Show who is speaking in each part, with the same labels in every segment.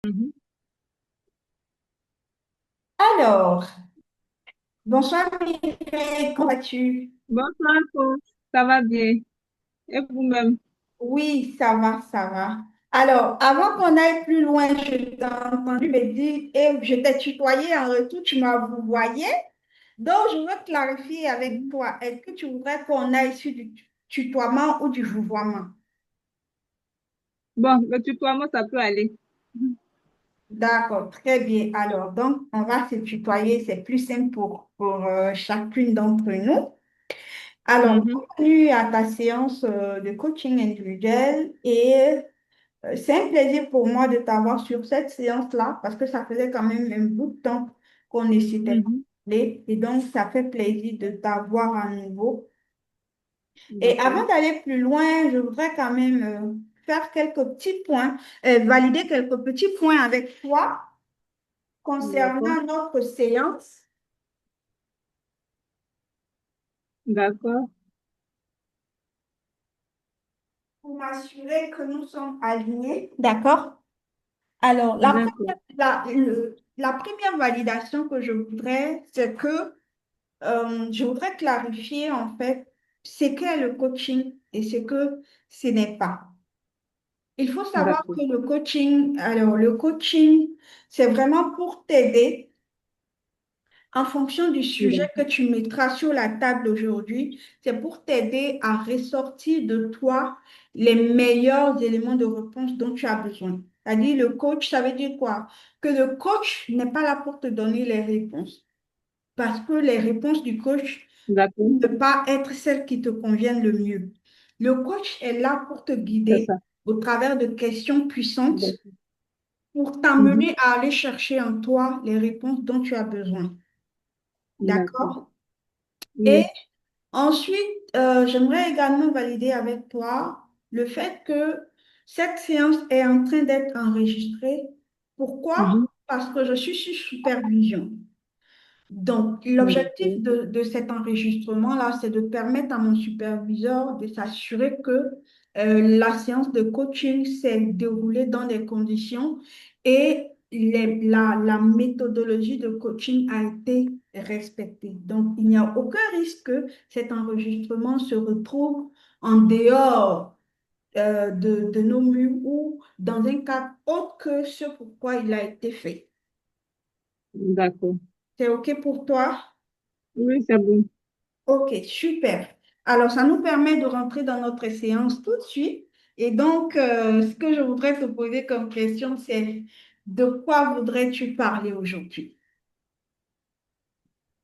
Speaker 1: Mhm.
Speaker 2: Alors, bonsoir Mireille, comment vas-tu?
Speaker 1: Bonsoir, coach. Ça va bien. Et vous-même?
Speaker 2: Oui, ça va, ça va. Alors, avant qu'on aille plus loin, je t'ai entendu me dire, et je t'ai tutoyé en retour, tu m'as vouvoyé. Donc, je veux clarifier avec
Speaker 1: Mhm.
Speaker 2: toi, est-ce que tu voudrais qu'on aille sur du tutoiement ou du vouvoiement?
Speaker 1: Bon, le tutoiement, ça peut aller. Mhm.
Speaker 2: D'accord, très bien. Alors, donc, on va se tutoyer, c'est plus simple pour chacune d'entre nous. Alors,
Speaker 1: Mhm.
Speaker 2: bienvenue à ta séance de coaching individuel et c'est un plaisir pour moi de t'avoir sur cette séance-là parce que ça faisait quand même un bout de temps qu'on ne s'était pas
Speaker 1: Mhm.
Speaker 2: parlé et donc ça fait plaisir de t'avoir à nouveau. Et
Speaker 1: D'accord.
Speaker 2: avant d'aller plus loin, je voudrais quand même faire quelques petits points, valider quelques petits points avec toi
Speaker 1: D'accord.
Speaker 2: concernant notre séance
Speaker 1: D'accord.
Speaker 2: pour m'assurer que nous sommes alignés. D'accord? Alors,
Speaker 1: D'accord.
Speaker 2: la première validation que je voudrais, c'est que je voudrais clarifier en fait ce qu'est le coaching et ce que ce n'est pas. Il faut savoir
Speaker 1: D'accord.
Speaker 2: que le coaching, c'est vraiment pour t'aider en fonction du sujet que
Speaker 1: D'accord.
Speaker 2: tu mettras sur la table aujourd'hui. C'est pour t'aider à ressortir de toi les meilleurs éléments de réponse dont tu as besoin. C'est-à-dire, le coach, ça veut dire quoi? Que le coach n'est pas là pour te donner les réponses. Parce que les réponses du coach
Speaker 1: D'accord.
Speaker 2: ne peuvent pas être celles qui te conviennent le mieux. Le coach est là pour te
Speaker 1: C'est
Speaker 2: guider
Speaker 1: ça.
Speaker 2: au travers de questions puissantes
Speaker 1: D'accord.
Speaker 2: pour
Speaker 1: Mhm.
Speaker 2: t'amener à aller chercher en toi les réponses dont tu as besoin.
Speaker 1: D'accord.
Speaker 2: D'accord? Et
Speaker 1: Oui.
Speaker 2: ensuite, j'aimerais également valider avec toi le fait que cette séance est en train d'être enregistrée. Pourquoi?
Speaker 1: Mhm.
Speaker 2: Parce que je suis sous supervision. Donc, l'objectif
Speaker 1: D'accord.
Speaker 2: de cet enregistrement-là, c'est de permettre à mon superviseur de s'assurer que la séance de coaching s'est déroulée dans des conditions et la méthodologie de coaching a été respectée. Donc, il n'y a aucun risque que cet enregistrement se retrouve en dehors de nos murs ou dans un cadre autre que ce pourquoi il a été fait.
Speaker 1: D'accord.
Speaker 2: C'est OK pour toi?
Speaker 1: Oui, c'est bon.
Speaker 2: Ok, super. Alors, ça nous permet de rentrer dans notre séance tout de suite. Et donc, ce que je voudrais te poser comme question, c'est de quoi voudrais-tu parler aujourd'hui?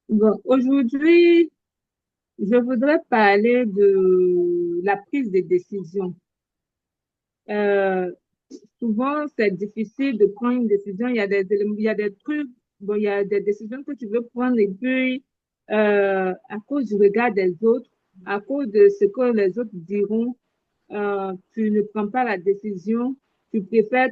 Speaker 1: Bon, aujourd'hui, je voudrais parler de la prise de décision. Euh, Souvent, c'est difficile de prendre une décision. Il y a des éléments, il y a des trucs, bon, il y a des décisions que tu veux prendre et puis, à cause du regard des autres, à cause de ce que les autres diront, tu ne prends pas la décision. Tu préfères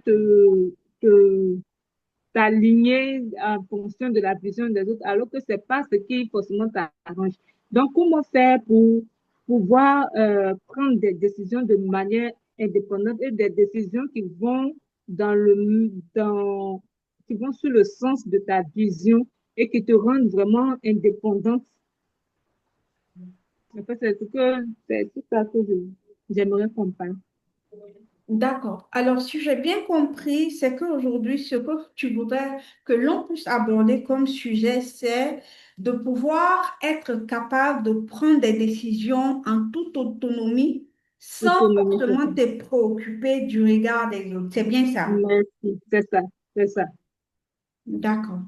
Speaker 1: t'aligner en fonction de la vision des autres, alors que c'est pas ce qui forcément t'arrange. Donc, comment faire pour pouvoir prendre des décisions de manière indépendante et des décisions qui vont qui vont sur le sens de ta vision et qui te rendent vraiment indépendante. En fait, c'est tout ça que j'aimerais comprendre.
Speaker 2: D'accord. Alors, si j'ai bien compris, c'est qu'aujourd'hui, ce que tu voudrais que l'on puisse aborder comme sujet, c'est de pouvoir être capable de prendre des décisions en toute autonomie sans
Speaker 1: Autonomie, c'est ça.
Speaker 2: forcément te préoccuper du regard des autres. C'est bien ça.
Speaker 1: Merci, c'est ça, c'est ça.
Speaker 2: D'accord.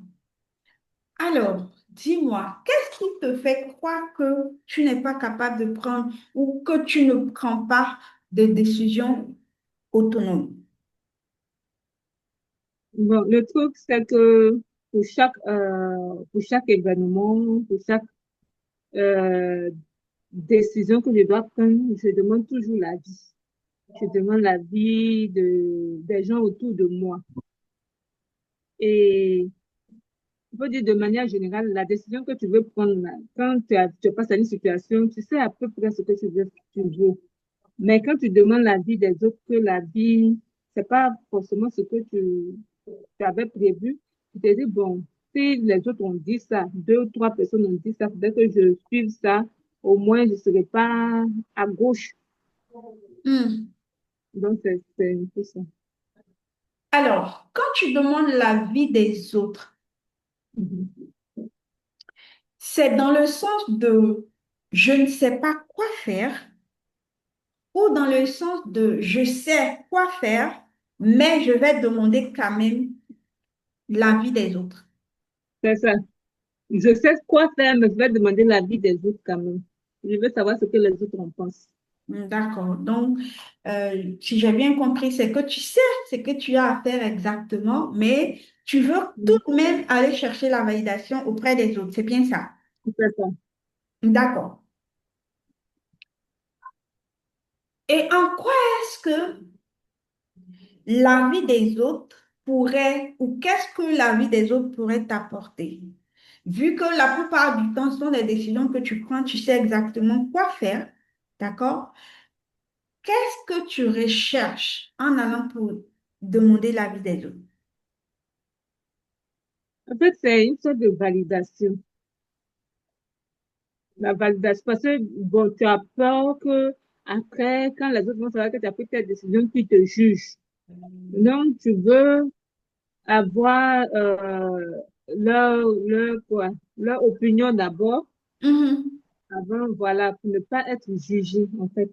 Speaker 2: Alors, dis-moi, qu'est-ce qui te fait croire que tu n'es pas capable de prendre ou que tu ne prends pas de décisions autonomes?
Speaker 1: Bon, le truc, c'est que pour chaque événement, pour chaque euh, décision que je dois prendre, je demande toujours l'avis. Je demande l'avis des gens autour de moi. Et il faut dire de manière générale, la décision que tu veux prendre, là, quand tu passes à une situation, tu sais à peu près ce que tu veux. Mais quand tu demandes l'avis des autres, que l'avis, c'est pas forcément ce que tu avais prévu, tu t'es dit, bon, si les autres ont dit ça, deux ou trois personnes ont dit ça, peut-être que je suive ça, au moins je ne serai pas à gauche.
Speaker 2: Hmm.
Speaker 1: Donc, c'est un peu ça.
Speaker 2: Alors, quand tu demandes l'avis des autres,
Speaker 1: Mhm.
Speaker 2: c'est dans le sens de je ne sais pas quoi faire ou dans le sens de je sais quoi faire, mais je vais demander quand même l'avis des autres.
Speaker 1: C'est ça. Je sais quoi faire, mais je vais demander l'avis des autres quand même. Je veux savoir ce que les autres en pensent.
Speaker 2: D'accord. Donc, si j'ai bien compris, c'est que tu sais ce que tu as à faire exactement, mais tu veux tout
Speaker 1: Mhm.
Speaker 2: de même aller chercher la validation auprès des autres. C'est bien ça.
Speaker 1: C'est ça.
Speaker 2: D'accord. Et en quoi est-ce que l'avis des autres pourrait, ou qu'est-ce que l'avis des autres pourrait t'apporter? Vu que la plupart du temps, ce sont des décisions que tu prends, tu sais exactement quoi faire, d'accord? Qu'est-ce que tu recherches en allant pour demander l'avis des autres?
Speaker 1: En fait, c'est une sorte de validation. La validation, parce que, bon, tu as peur que après, quand les autres vont savoir que tu as pris ta décision, tu te juges. Donc, tu veux avoir quoi, leur opinion d'abord,
Speaker 2: Mhm.
Speaker 1: avant, voilà, pour ne pas être jugé, en fait.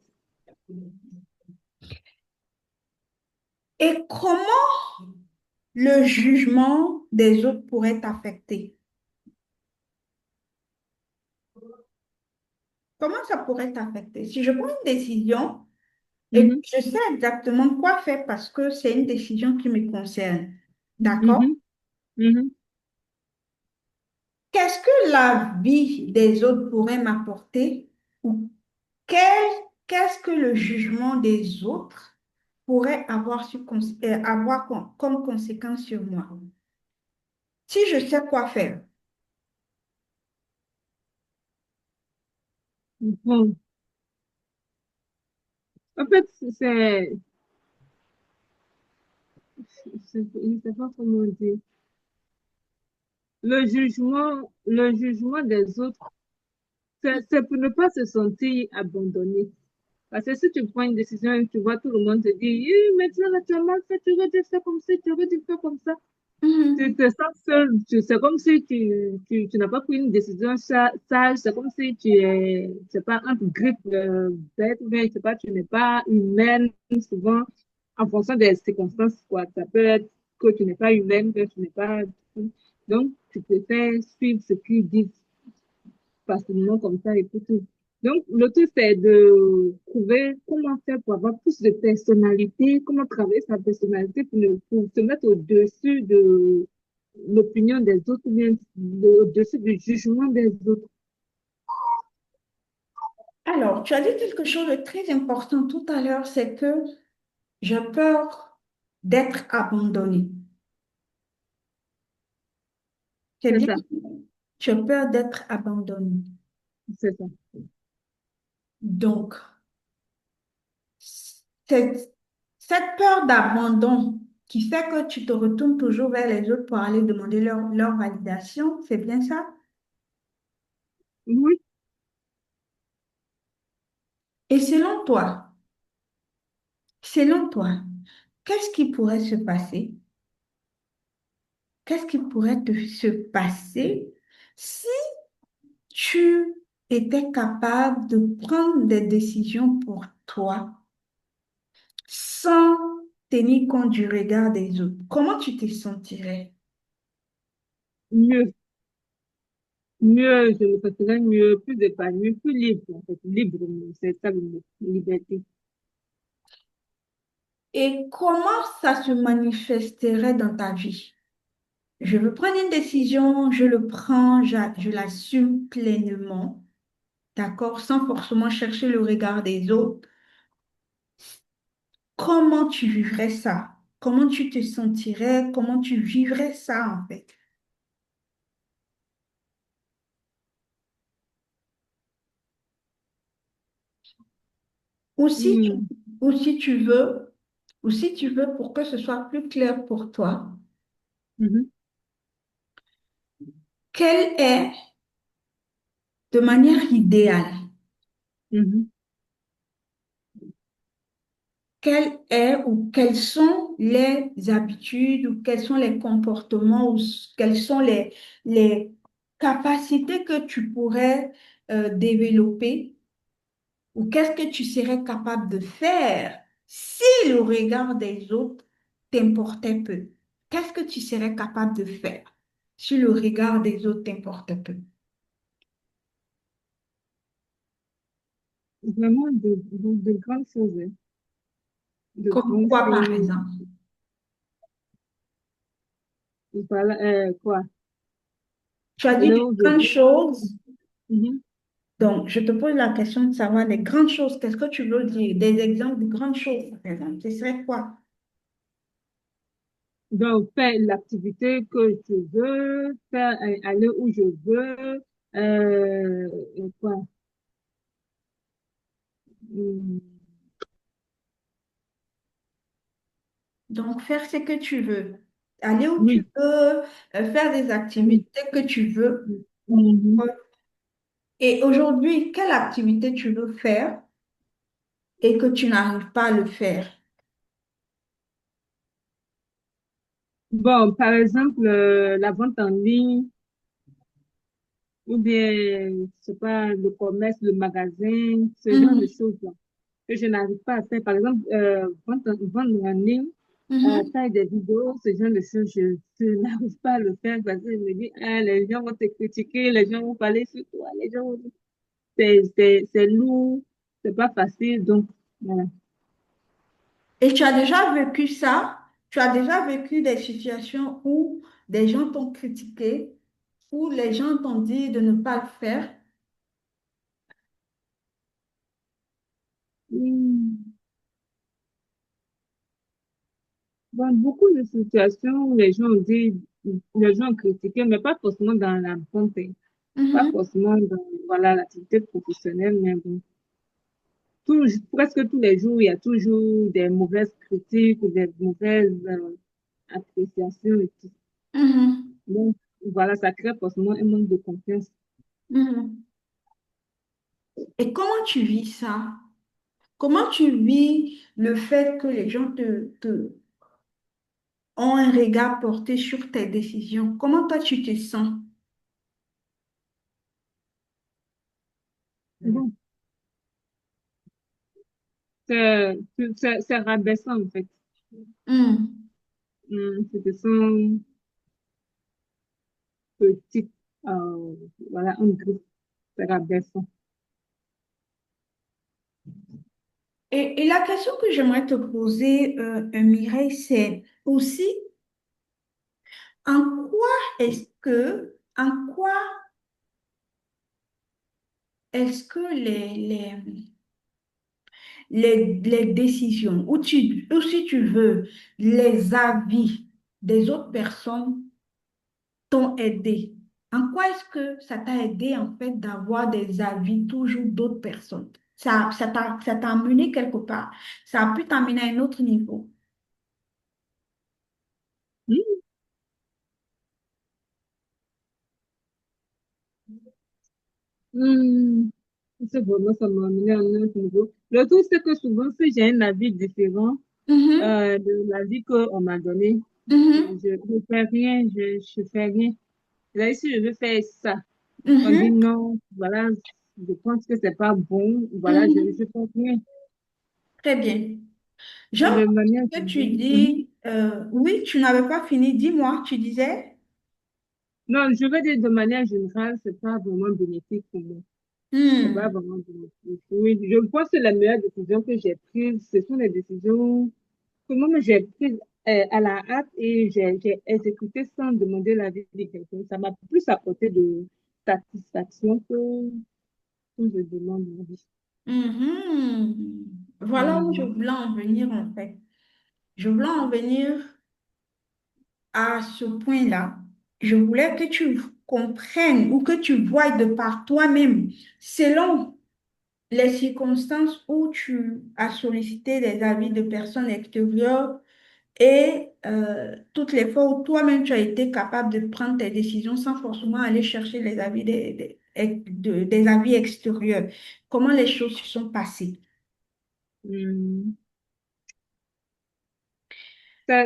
Speaker 2: Et comment le jugement des autres pourrait t'affecter? Comment ça pourrait t'affecter? Si je prends une décision et que
Speaker 1: Mhm,
Speaker 2: je sais exactement quoi faire parce que c'est une décision qui me concerne, d'accord?
Speaker 1: mhm, mhm.
Speaker 2: Qu'est-ce que la vie des autres pourrait m'apporter? Ou qu'est-ce que le jugement des autres pourrait avoir, avoir comme conséquence sur moi? Si je sais quoi faire.
Speaker 1: Bon, en fait, je ne sais pas comment dire. Le jugement des autres, c'est pour ne pas se sentir abandonné. Parce que si tu prends une décision et tu vois tout le monde te dire, eh, maintenant, là, tu as mal fait, tu aurais dû faire comme ça, tu aurais dû faire comme ça. Tu
Speaker 2: Mhm.
Speaker 1: te sens seul. C'est comme si tu n'as pas pris une décision sage. C'est comme si tu es, c'est pas, entre grippe bête, ou bien, je sais pas, tu n'es pas humaine, souvent, en fonction des circonstances, quoi. Ça peut être que tu n'es pas humaine, que tu n'es pas. Donc, tu préfères suivre ce qu'ils disent facilement comme ça et tout. Donc, le truc, c'est de trouver comment faire pour avoir plus de personnalité, comment travailler sa personnalité pour se mettre au-dessus de l'opinion des autres ou bien au-dessus du jugement des autres.
Speaker 2: Alors, tu as dit quelque chose de très important tout à l'heure, c'est que j'ai peur d'être abandonnée. C'est
Speaker 1: C'est
Speaker 2: bien,
Speaker 1: ça,
Speaker 2: j'ai peur d'être abandonnée.
Speaker 1: c'est ça.
Speaker 2: Donc, cette, cette peur d'abandon qui fait que tu te retournes toujours vers les autres pour aller demander leur validation, c'est bien ça?
Speaker 1: Oui,
Speaker 2: Et selon toi, qu'est-ce qui pourrait se passer? Qu'est-ce qui pourrait se passer si tu étais capable de prendre des décisions pour toi sans tenir compte du regard des autres? Comment tu te sentirais?
Speaker 1: mieux, mieux, je me sentirais mieux, plus épanoui, plus libre, en fait, libre, c'est ça le mot, liberté.
Speaker 2: Et comment ça se manifesterait dans ta vie? Je veux prendre une décision, je le prends, je l'assume pleinement, d'accord, sans forcément chercher le regard des autres. Comment tu vivrais ça? Comment tu te sentirais? Comment tu vivrais ça en fait? Ou si tu,
Speaker 1: Hmm.
Speaker 2: ou si tu veux, ou si tu veux pour que ce soit plus clair pour toi,
Speaker 1: mhm,
Speaker 2: Quelle est, de manière idéale,
Speaker 1: mhm.
Speaker 2: quelle est ou quelles sont les habitudes ou quels sont les comportements ou quelles sont les capacités que tu pourrais développer ou qu'est-ce que tu serais capable de faire si le regard des autres t'importait peu? Qu'est-ce que tu serais capable de faire si le regard des autres t'importait peu?
Speaker 1: Vraiment de grandes choses, hein. De
Speaker 2: Comme
Speaker 1: grandes
Speaker 2: quoi, par
Speaker 1: choses.
Speaker 2: exemple?
Speaker 1: Voilà, quoi?
Speaker 2: Tu as dit
Speaker 1: Aller
Speaker 2: des
Speaker 1: où je
Speaker 2: grandes
Speaker 1: veux.
Speaker 2: choses.
Speaker 1: Mhm.
Speaker 2: Donc, je te pose la question de savoir les grandes choses. Qu'est-ce que tu veux dire? Des exemples de grandes choses, par exemple. Ce serait quoi?
Speaker 1: Donc, faire l'activité que je veux, faire, aller où je veux, quoi? Hmm,
Speaker 2: Donc, faire ce que tu veux. Aller où tu
Speaker 1: oui,
Speaker 2: veux, faire des
Speaker 1: oui.
Speaker 2: activités que tu veux.
Speaker 1: Mhm.
Speaker 2: Et aujourd'hui, quelle activité tu veux faire et que tu n'arrives pas à le faire?
Speaker 1: Bon, par exemple, la vente en ligne ou bien, je sais pas, le commerce, le magasin, ce genre de
Speaker 2: Mhm,
Speaker 1: choses-là que je n'arrive pas à faire. Par exemple, vendre en ligne,
Speaker 2: mhm.
Speaker 1: faire des vidéos, ce genre de choses, je n'arrive pas à le faire parce que je me dis, ah, les gens vont te critiquer, les gens vont parler sur toi, les gens vont dire, c'est lourd, c'est pas facile, donc, voilà.
Speaker 2: Et tu as déjà vécu ça? Tu as déjà vécu des situations où des gens t'ont critiqué, où les gens t'ont dit de ne pas le faire?
Speaker 1: Hmm. Dans beaucoup de situations où les gens ont dit, les gens ont critiqué, mais pas forcément dans la vente, hein, pas
Speaker 2: Mhm,
Speaker 1: forcément dans, voilà, l'activité professionnelle, mais bon, presque tous les jours, il y a toujours des mauvaises critiques ou des mauvaises appréciations et tout.
Speaker 2: mhm,
Speaker 1: Donc, voilà, ça crée forcément un manque de confiance.
Speaker 2: mhm. Et comment tu vis ça? Comment tu vis le fait que les gens ont un regard porté sur tes décisions? Comment toi tu te sens?
Speaker 1: Bon, c'est rabaissant, en fait.
Speaker 2: Hmm.
Speaker 1: Tu te sens petite, voilà, en groupe, c'est rabaissant.
Speaker 2: Et la question que j'aimerais te poser, Mireille, c'est aussi en quoi est-ce que les décisions, ou si tu veux, les avis des autres personnes t'ont aidé? En quoi est-ce que ça t'a aidé en fait d'avoir des avis toujours d'autres personnes? Ça t'a amené quelque part. Ça a pu t'amener à un autre niveau.
Speaker 1: Hmm, hmm, c'est vraiment, ça m'a amené à un autre niveau. Le truc, c'est que souvent, si j'ai un avis différent
Speaker 2: Mhm,
Speaker 1: de l'avis qu'on m'a donné,
Speaker 2: mhm,
Speaker 1: je fais rien, je fais rien. Là, si je veux faire ça, on dit
Speaker 2: mhm,
Speaker 1: non, voilà, je pense que c'est pas bon, voilà, je
Speaker 2: mhm.
Speaker 1: fais rien.
Speaker 2: Très bien. J'aime
Speaker 1: De manière
Speaker 2: ce que tu
Speaker 1: générale. Mhm.
Speaker 2: dis. Oui, tu n'avais pas fini. Dis-moi, tu disais.
Speaker 1: Non, je veux dire de manière générale, c'est pas vraiment bénéfique pour moi. C'est pas
Speaker 2: Hmm,
Speaker 1: vraiment bénéfique. Oui, je pense que les meilleures décisions que j'ai prises, ce sont les décisions que moi j'ai prises à la hâte et j'ai exécuté sans demander l'avis de quelqu'un. Ça m'a plus apporté de satisfaction que je demande l'avis.
Speaker 2: mhm. Voilà où je
Speaker 1: Mhm.
Speaker 2: voulais en venir en fait. Je voulais en venir à ce point-là. Je voulais que tu comprennes ou que tu voies de par toi-même, selon les circonstances où tu as sollicité des avis de personnes extérieures et toutes les fois où toi-même tu as été capable de prendre tes décisions sans forcément aller chercher les avis des avis extérieurs. Comment les choses se sont passées?
Speaker 1: Hmm. Ça,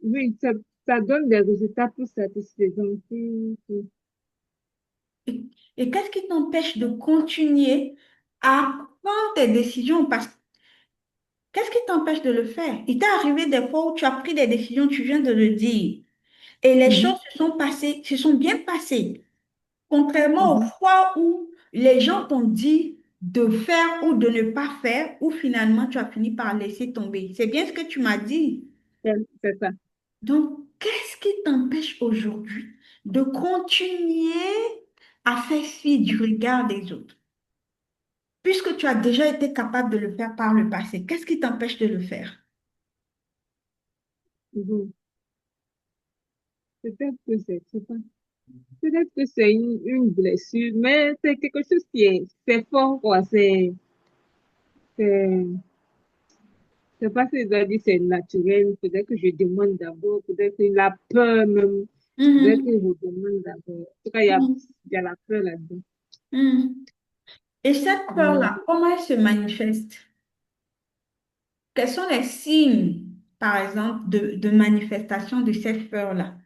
Speaker 1: oui, ça donne des résultats plus satisfaisants.
Speaker 2: Et, et qu'est-ce qui t'empêche de continuer à prendre tes décisions? Parce qu'est-ce qui t'empêche de le faire? Il t'est arrivé des fois où tu as pris des décisions, tu viens de le dire, et les choses
Speaker 1: Mhm,
Speaker 2: se sont passées, se sont bien passées. Contrairement aux
Speaker 1: mhm.
Speaker 2: fois où les gens t'ont dit de faire ou de ne pas faire, ou finalement tu as fini par laisser tomber. C'est bien ce que tu m'as dit.
Speaker 1: C'est ça.
Speaker 2: Donc, qu'est-ce qui t'empêche aujourd'hui de continuer à faire fi du regard des autres? Puisque tu as déjà été capable de le faire par le passé, qu'est-ce qui t'empêche de le faire?
Speaker 1: Mhm. Peut-être que c'est pas. Peut-être que c'est une blessure, mais c'est quelque chose c'est fort, quoi. C'est, c'est pas si je dois dire c'est naturel. Peut-être que je demande d'abord, peut-être que la peur même, peut-être que
Speaker 2: Mhm,
Speaker 1: je demande d'abord. En tout cas,
Speaker 2: mhm,
Speaker 1: il y a la peur là-dedans.
Speaker 2: mhm. Et cette
Speaker 1: Mhm.
Speaker 2: peur-là, comment elle se manifeste? Quels sont les signes, par exemple, de manifestation de cette peur-là?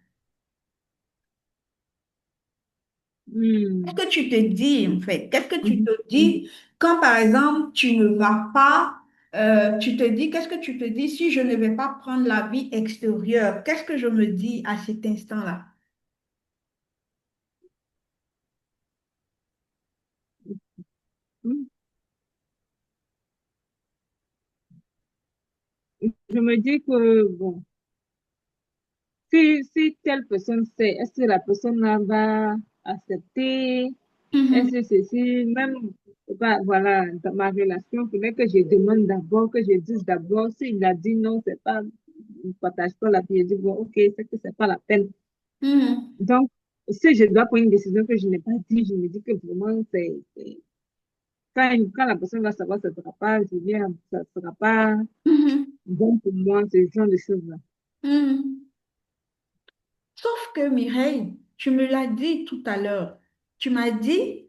Speaker 2: Qu'est-ce
Speaker 1: Hmm.
Speaker 2: que tu te dis, en fait? Qu'est-ce que tu te
Speaker 1: Mhm.
Speaker 2: dis quand, par exemple, tu ne vas pas, tu te dis, qu'est-ce que tu te dis si je ne vais pas prendre la vie extérieure? Qu'est-ce que je me dis à cet instant-là?
Speaker 1: Mhm. Je me dis que, bon, si telle personne sait, est-ce que la personne là va accepter? Est-ce
Speaker 2: Mhm,
Speaker 1: que ceci, même, bah, voilà, dans ma relation, il faudrait que je demande d'abord, que je dise d'abord. S'il a dit non, c'est pas, il ne partage pas la vie, je dis bon, ok, c'est que c'est pas la peine.
Speaker 2: mhm,
Speaker 1: Donc, si je dois prendre une décision que je n'ai pas dit, je me dis que vraiment, quand la personne va savoir, ça ne sera pas, je dis, ça ne sera pas
Speaker 2: mhm,
Speaker 1: bon pour moi, ce genre de choses-là.
Speaker 2: mhm. Sauf que Mireille, tu me l'as dit tout à l'heure. Tu m'as dit,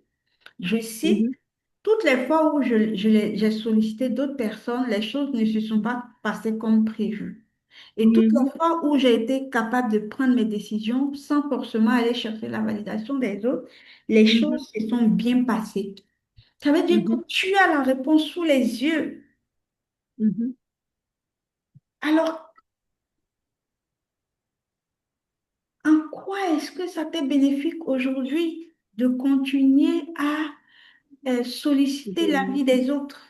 Speaker 2: je cite,
Speaker 1: Mhm,
Speaker 2: toutes les fois où j'ai sollicité d'autres personnes, les choses ne se sont pas passées comme prévu. Et toutes les
Speaker 1: mhm,
Speaker 2: fois où j'ai été capable de prendre mes décisions sans forcément aller chercher la validation des autres, les
Speaker 1: mhm,
Speaker 2: choses se sont bien passées. Ça veut dire que
Speaker 1: mhm,
Speaker 2: tu as la réponse sous les yeux.
Speaker 1: mhm,
Speaker 2: Alors, en quoi est-ce que ça t'est bénéfique aujourd'hui de continuer à solliciter l'avis
Speaker 1: mhm.
Speaker 2: des autres?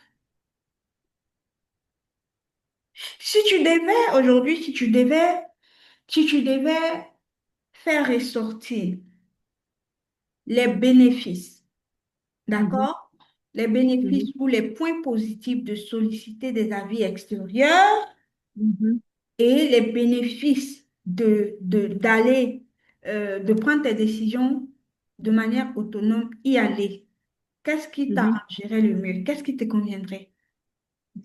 Speaker 2: Si tu devais, aujourd'hui, si tu devais faire ressortir les bénéfices,
Speaker 1: Mhm,
Speaker 2: d'accord? Les
Speaker 1: mhm,
Speaker 2: bénéfices ou les points positifs de solliciter des avis extérieurs
Speaker 1: mhm,
Speaker 2: et les bénéfices d'aller, de prendre tes décisions de manière autonome, y aller. Qu'est-ce qui
Speaker 1: mhm.
Speaker 2: t'arrangerait le mieux? Qu'est-ce qui te conviendrait?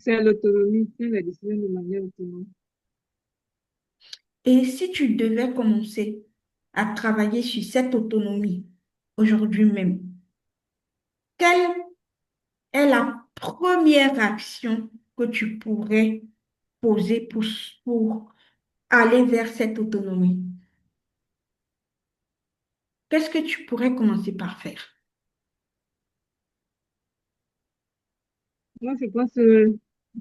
Speaker 1: C'est l'autonomie, c'est la décision de manière autonome.
Speaker 2: Et si tu devais commencer à travailler sur cette autonomie aujourd'hui même, quelle est la première action que tu pourrais poser pour aller vers cette autonomie? Qu'est-ce que tu pourrais commencer par faire?
Speaker 1: Moi, je pense que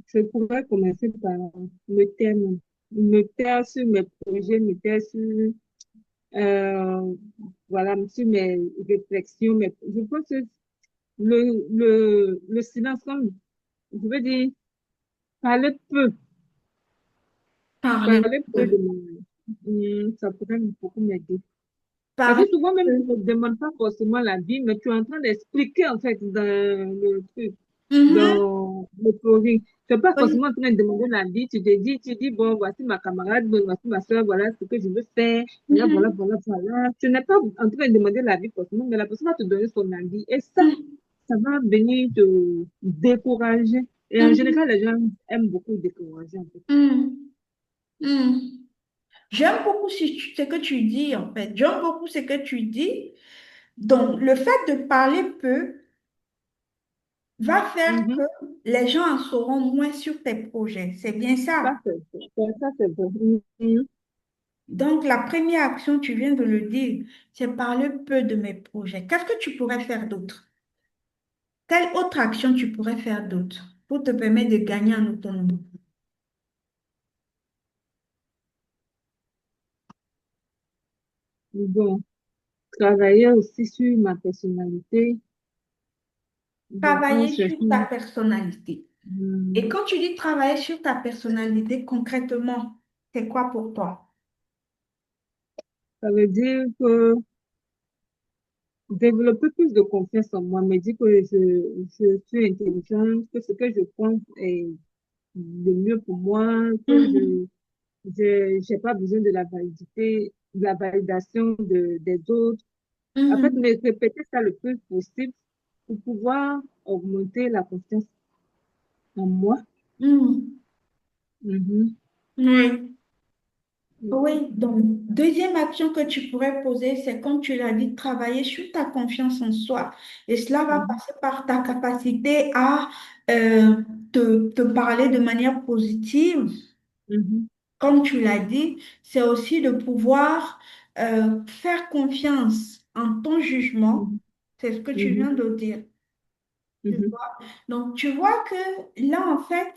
Speaker 1: je pourrais commencer par me taire sur mes projets, me taire sur, euh, voilà, sur mes réflexions. Je pense que le silence, comme je veux dire, parler peu,
Speaker 2: Parler
Speaker 1: parler peu de
Speaker 2: peu.
Speaker 1: moi, ça pourrait beaucoup m'aider. Parce que
Speaker 2: Parler
Speaker 1: souvent, même, tu
Speaker 2: peu.
Speaker 1: ne demandes pas forcément la vie, mais tu es en train d'expliquer, en fait, dans le truc,
Speaker 2: Mhm,
Speaker 1: dans le projet. Tu n'es pas
Speaker 2: oui.
Speaker 1: forcément en train de demander la vie, tu dis, bon, voici ma camarade, bon, voici ma soeur, voilà ce que je veux faire, voilà, voilà,
Speaker 2: Mhm,
Speaker 1: voilà, voilà. Tu n'es pas en train de demander la vie forcément, mais la personne va te donner son avis. Et
Speaker 2: mhm,
Speaker 1: ça va venir te décourager. Et en
Speaker 2: mhm,
Speaker 1: général, les gens aiment beaucoup décourager, en fait.
Speaker 2: mhm. Hmm. J'aime beaucoup ce que tu dis, en fait. J'aime beaucoup ce que tu dis. Donc, le fait de parler peu va faire que
Speaker 1: Mhm.
Speaker 2: les gens en sauront moins sur tes projets. C'est bien
Speaker 1: Ça,
Speaker 2: ça.
Speaker 1: ça, c'est vrai. Mhm.
Speaker 2: Donc, la première action, tu viens de le dire, c'est parler peu de mes projets. Qu'est-ce que tu pourrais faire d'autre? Quelle autre action tu pourrais faire d'autre pour te permettre de gagner en autonomie?
Speaker 1: Bon, travailler aussi sur ma personnalité. Bon, quand
Speaker 2: Travailler
Speaker 1: je
Speaker 2: sur ta
Speaker 1: suis,
Speaker 2: personnalité. Et
Speaker 1: hum,
Speaker 2: quand tu dis travailler sur ta personnalité, concrètement, c'est quoi pour toi?
Speaker 1: ça veut dire que développer plus de confiance en moi, me dire que je suis intelligente, que ce que je pense est le mieux pour moi, que
Speaker 2: Mhm,
Speaker 1: j'ai pas besoin de la validité, de la validation des autres. En fait,
Speaker 2: mhm,
Speaker 1: me répéter ça le plus possible pour pouvoir augmenter la confiance en moi.
Speaker 2: mhm.
Speaker 1: Mhm.
Speaker 2: Oui. Oui, donc deuxième action que tu pourrais poser, c'est comme tu l'as dit, travailler sur ta confiance en soi. Et cela va
Speaker 1: Mhm.
Speaker 2: passer par ta capacité à euh, te parler de manière positive.
Speaker 1: Mhm.
Speaker 2: Comme tu l'as dit, c'est aussi de pouvoir faire confiance en ton jugement.
Speaker 1: Mhm.
Speaker 2: C'est ce que tu
Speaker 1: Mhm.
Speaker 2: viens de dire. Tu
Speaker 1: Mhm.
Speaker 2: vois? Donc, tu vois que là, en fait,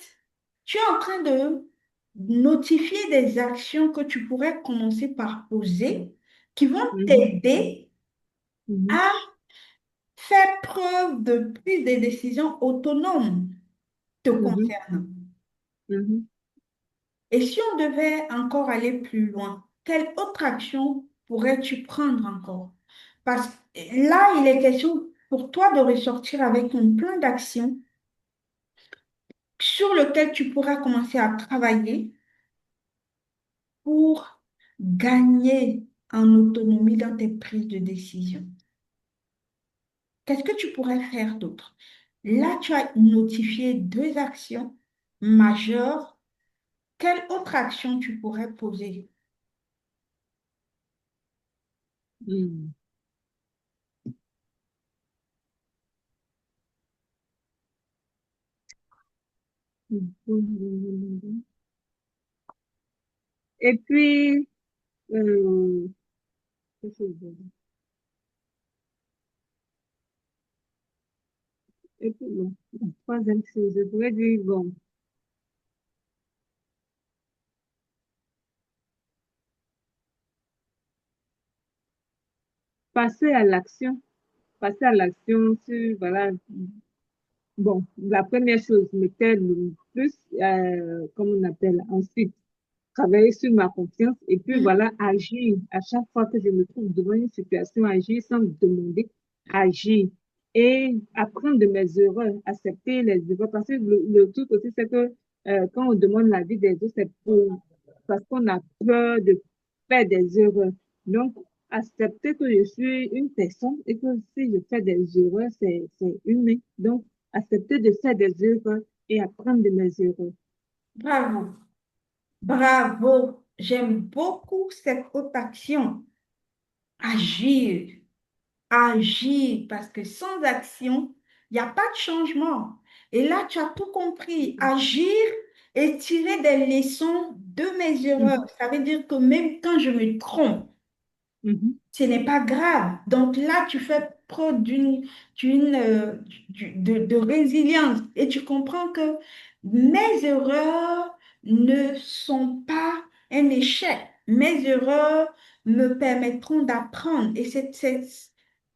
Speaker 2: tu es en train de notifier des actions que tu pourrais commencer par poser qui vont
Speaker 1: Mhm.
Speaker 2: t'aider
Speaker 1: Mhm.
Speaker 2: à faire preuve de prise de décisions autonomes te
Speaker 1: Mhm.
Speaker 2: concernant.
Speaker 1: Mhm.
Speaker 2: Et si on devait encore aller plus loin, quelle autre action pourrais-tu prendre encore? Parce que là, il est question pour toi de ressortir avec un plan d'action sur lequel tu pourras commencer à travailler pour gagner en autonomie dans tes prises de décision. Qu'est-ce que tu pourrais faire d'autre? Là, tu as notifié deux actions majeures. Quelle autre action tu pourrais poser?
Speaker 1: Mhm. Mhm. Et puis, qu'est-ce que je veux dire? Et puis, bon, troisième chose, je pourrais dire, bon, passer à l'action, passer à l'action sur, voilà, bon, la première chose, mettre le plus, comme on appelle, ensuite, travailler sur ma confiance et puis
Speaker 2: Mhm,
Speaker 1: voilà, agir à chaque fois que je me trouve devant une situation, agir sans me demander, agir et apprendre de mes erreurs, accepter les erreurs parce que le truc aussi, c'est que quand on demande l'avis des autres, c'est parce qu'on a peur de faire des erreurs. Donc, accepter que je suis une personne et que si je fais des erreurs, c'est humain. Donc, accepter de faire des erreurs et apprendre de mes erreurs.
Speaker 2: bravo, bravo. J'aime beaucoup cette autre action. Agir, agir, parce que sans action, il n'y a pas de changement. Et là, tu as tout compris. Agir et tirer des leçons de mes erreurs.
Speaker 1: Mhm,
Speaker 2: Ça veut dire que même quand je me trompe,
Speaker 1: mhm,
Speaker 2: ce n'est pas grave. Donc là, tu fais preuve de résilience et tu comprends que mes erreurs ne sont pas un échec. Mes erreurs me permettront d'apprendre.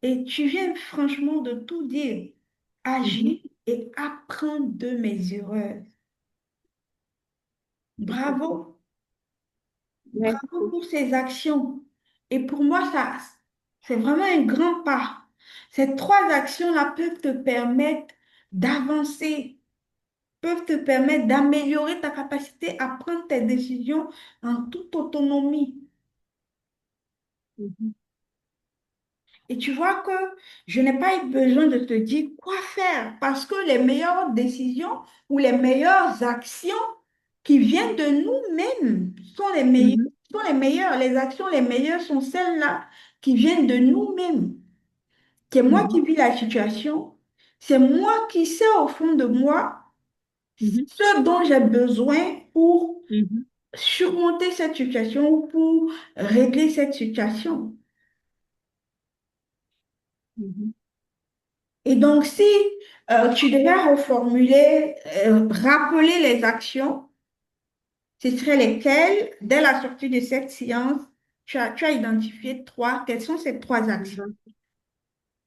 Speaker 2: Et tu viens franchement de tout dire.
Speaker 1: mhm.
Speaker 2: Agir et apprendre de mes erreurs.
Speaker 1: Tout à
Speaker 2: Bravo.
Speaker 1: fait.
Speaker 2: Bravo
Speaker 1: Merci.
Speaker 2: pour ces actions. Et pour moi, ça, c'est vraiment un grand pas. Ces trois actions-là peuvent te permettre d'avancer, peuvent te permettre d'améliorer ta capacité à prendre tes décisions en toute autonomie.
Speaker 1: Mhm,
Speaker 2: Et tu vois que je n'ai pas eu besoin de te dire quoi faire parce que les meilleures décisions ou les meilleures actions qui viennent de nous-mêmes sont les meilleures,
Speaker 1: mhm,
Speaker 2: sont les meilleures. Les actions les meilleures sont celles-là qui viennent de nous-mêmes. C'est moi
Speaker 1: mhm,
Speaker 2: qui vis la situation. C'est moi qui sais au fond de moi
Speaker 1: mhm,
Speaker 2: ce dont j'ai besoin pour
Speaker 1: mhm,
Speaker 2: surmonter cette situation ou pour régler cette situation.
Speaker 1: mhm.
Speaker 2: Et donc, si tu devais reformuler, rappeler les actions, ce seraient lesquelles, dès la sortie de cette séance, tu as identifié trois. Quelles sont ces trois actions?
Speaker 1: Voilà.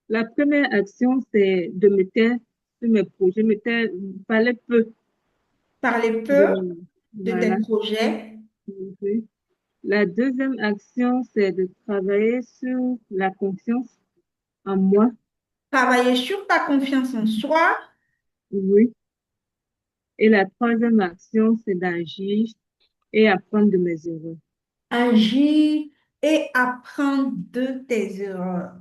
Speaker 1: La première action, c'est de me taire sur mes projets, me taire, parler peu
Speaker 2: Parler
Speaker 1: de,
Speaker 2: peu de tes
Speaker 1: voilà.
Speaker 2: projets,
Speaker 1: Mhm. La deuxième action, c'est de travailler sur la confiance en moi.
Speaker 2: travailler sur ta confiance en soi,
Speaker 1: Oui. Et la troisième action, c'est d'agir et apprendre de mes erreurs.
Speaker 2: agir et apprendre de tes erreurs.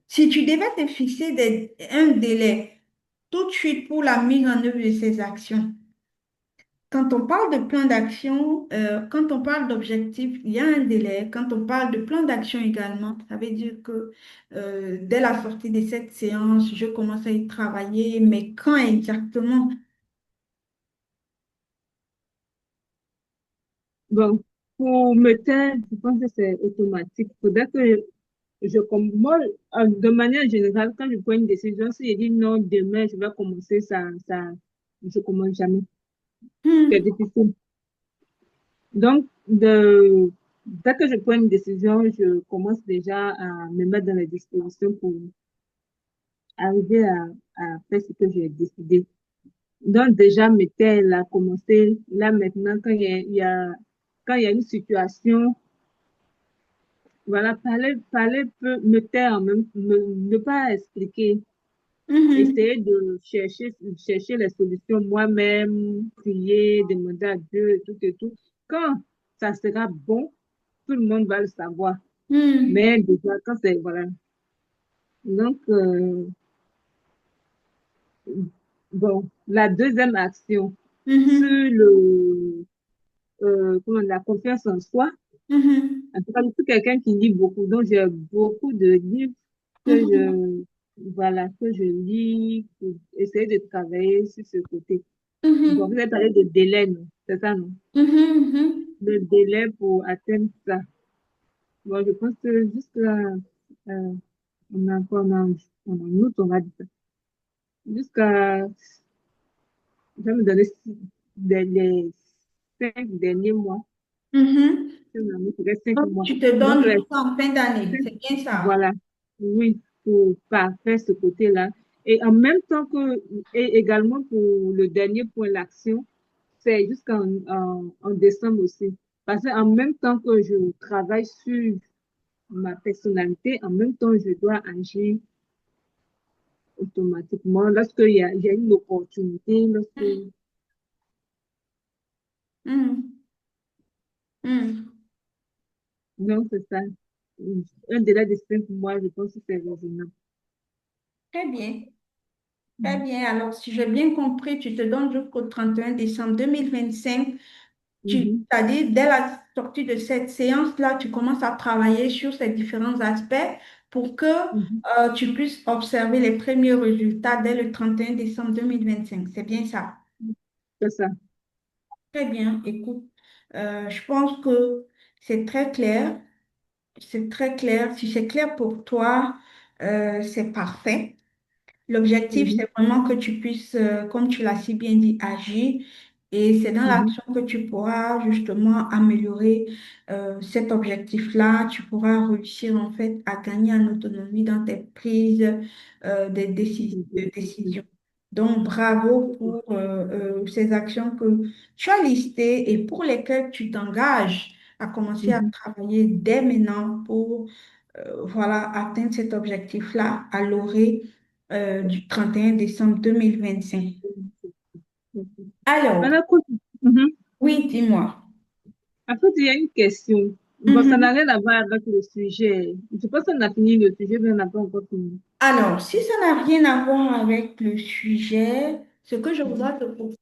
Speaker 2: Si tu devais te fixer un délai tout de suite pour la mise en œuvre de ces actions, quand on parle de plan d'action, quand on parle d'objectif, il y a un délai. Quand on parle de plan d'action également, ça veut dire que dès la sortie de cette séance, je commence à y travailler, mais quand exactement?
Speaker 1: Bon, pour me taire, je pense que c'est automatique. Faudrait que moi, de manière générale, quand je prends une décision, si je dis non, demain, je vais commencer je commence jamais. C'est
Speaker 2: Hmm,
Speaker 1: difficile. Donc, dès que je prends une décision, je commence déjà à me mettre dans les dispositions pour arriver à faire ce que j'ai décidé. Donc, déjà, me taire, là, commencer, là, maintenant, quand il y a une situation, voilà, parler peut me taire, ne pas expliquer,
Speaker 2: mhm,
Speaker 1: essayer de chercher les solutions moi-même, prier, demander à Dieu, et tout. Quand ça sera bon, tout le monde va le savoir.
Speaker 2: hmm,
Speaker 1: Mais déjà, quand c'est, voilà. Donc, bon, la deuxième action sur
Speaker 2: mhm,
Speaker 1: la confiance en soi.
Speaker 2: mhm,
Speaker 1: En tout cas, je suis quelqu'un qui lit beaucoup, donc j'ai beaucoup de livres que
Speaker 2: mhm,
Speaker 1: que je lis pour essayer de travailler sur ce côté. Bon, vous
Speaker 2: mhm,
Speaker 1: avez parlé de délai, non? C'est ça, non?
Speaker 2: mhm, mhm,
Speaker 1: Le délai pour atteindre ça. Bon, je pense que jusqu'à, on a encore, on a une autre, on va dire ça. Jusqu'à, je vais me donner les 5 derniers mois.
Speaker 2: mhm.
Speaker 1: Si on a mis peut-être cinq
Speaker 2: Donc,
Speaker 1: mois.
Speaker 2: tu te
Speaker 1: Donc,
Speaker 2: donnes
Speaker 1: les
Speaker 2: jusqu'en fin d'année,
Speaker 1: 5,
Speaker 2: c'est bien ça.
Speaker 1: voilà. Oui, pour parfaire ce côté-là. Et en même temps et également pour le dernier point, l'action, c'est en décembre aussi. Parce qu'en même temps que je travaille sur ma personnalité, en même temps, je dois agir automatiquement il y a une opportunité,
Speaker 2: Mhm, mhm.
Speaker 1: non, c'est ça. Un délai de 5 mois, je pense que c'est raisonnable.
Speaker 2: Très bien. Très
Speaker 1: Mhm.
Speaker 2: bien. Alors, si j'ai bien compris, tu te donnes jusqu'au 31 décembre 2025.
Speaker 1: Mhm.
Speaker 2: C'est-à-dire, dès la sortie de cette séance-là, tu commences à travailler sur ces différents aspects pour que
Speaker 1: Mhm.
Speaker 2: tu puisses observer les premiers résultats dès le 31 décembre 2025. C'est bien ça.
Speaker 1: C'est ça.
Speaker 2: Très bien. Écoute, je pense que c'est très clair. C'est très clair. Si c'est clair pour toi, c'est parfait. L'objectif,
Speaker 1: Mhm.
Speaker 2: c'est vraiment que tu puisses, comme tu l'as si bien dit, agir. Et c'est dans
Speaker 1: Mhm.
Speaker 2: l'action que tu pourras justement améliorer cet objectif-là. Tu pourras réussir en fait à gagner en autonomie dans tes prises de
Speaker 1: Mhm.
Speaker 2: décision. Donc, bravo pour ces actions que tu as listées et pour lesquelles tu t'engages à commencer à
Speaker 1: Mhm.
Speaker 2: travailler dès maintenant pour voilà, atteindre cet objectif-là à l'orée du 31 décembre 2025. Alors,
Speaker 1: Voilà, coach. Mhm.
Speaker 2: oui, dis-moi.
Speaker 1: En fait, il y a une question. Bon, ça n'a
Speaker 2: Mhm.
Speaker 1: rien à voir avec le sujet. Je pense qu'on a fini le sujet, mais on n'a pas encore fini.
Speaker 2: Alors, si ça n'a rien à voir avec le sujet, ce que je voudrais te proposer,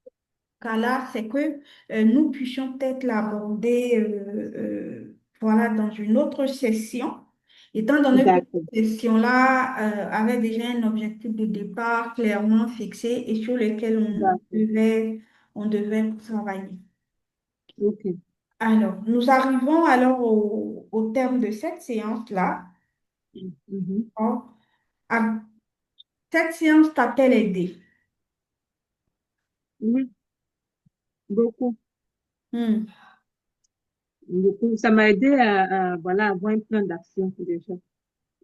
Speaker 2: cas-là, c'est que nous puissions peut-être l'aborder voilà, dans une autre session, étant donné que
Speaker 1: D'accord,
Speaker 2: cette session-là avait déjà un objectif de départ clairement fixé et sur lequel
Speaker 1: d'accord.
Speaker 2: on devait travailler.
Speaker 1: OK.
Speaker 2: Alors, nous arrivons alors au terme de cette séance-là.
Speaker 1: Mhm.
Speaker 2: Or, cette séance t'a-t-elle aidé?
Speaker 1: Oui, beaucoup,
Speaker 2: Hmm.
Speaker 1: beaucoup. Ça m'a aidé voilà, avoir un plan d'action déjà,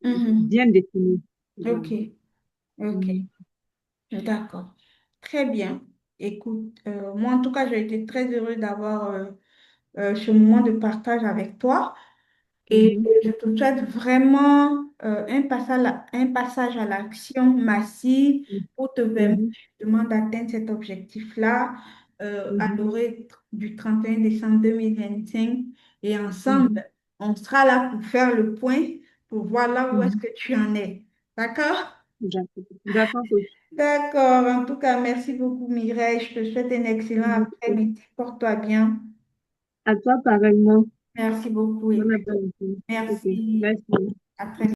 Speaker 2: Mhm.
Speaker 1: bien défini.
Speaker 2: Ok,
Speaker 1: Voilà.
Speaker 2: ok,
Speaker 1: Mhm.
Speaker 2: d'accord. Très bien. Écoute, moi en tout cas, j'ai été très heureuse d'avoir ce moment de partage avec toi. Et
Speaker 1: Mhm.
Speaker 2: je te souhaite vraiment un passage à l'action massive pour te permettre
Speaker 1: Mhm.
Speaker 2: justement d'atteindre cet objectif-là à
Speaker 1: Mhm.
Speaker 2: du 31 décembre 2025. Et
Speaker 1: Mhm.
Speaker 2: ensemble, on sera là pour faire le point, pour voir là où est-ce
Speaker 1: Mhm.
Speaker 2: que tu en es. D'accord?
Speaker 1: D'accord. D'accord, coach.
Speaker 2: D'accord. En tout cas, merci beaucoup, Mireille. Je te souhaite un excellent
Speaker 1: Mhm.
Speaker 2: après-midi. Porte-toi bien.
Speaker 1: À toi, pareillement.
Speaker 2: Merci beaucoup et
Speaker 1: Bon
Speaker 2: puis
Speaker 1: après-midi. OK.
Speaker 2: merci.
Speaker 1: Merci.
Speaker 2: À très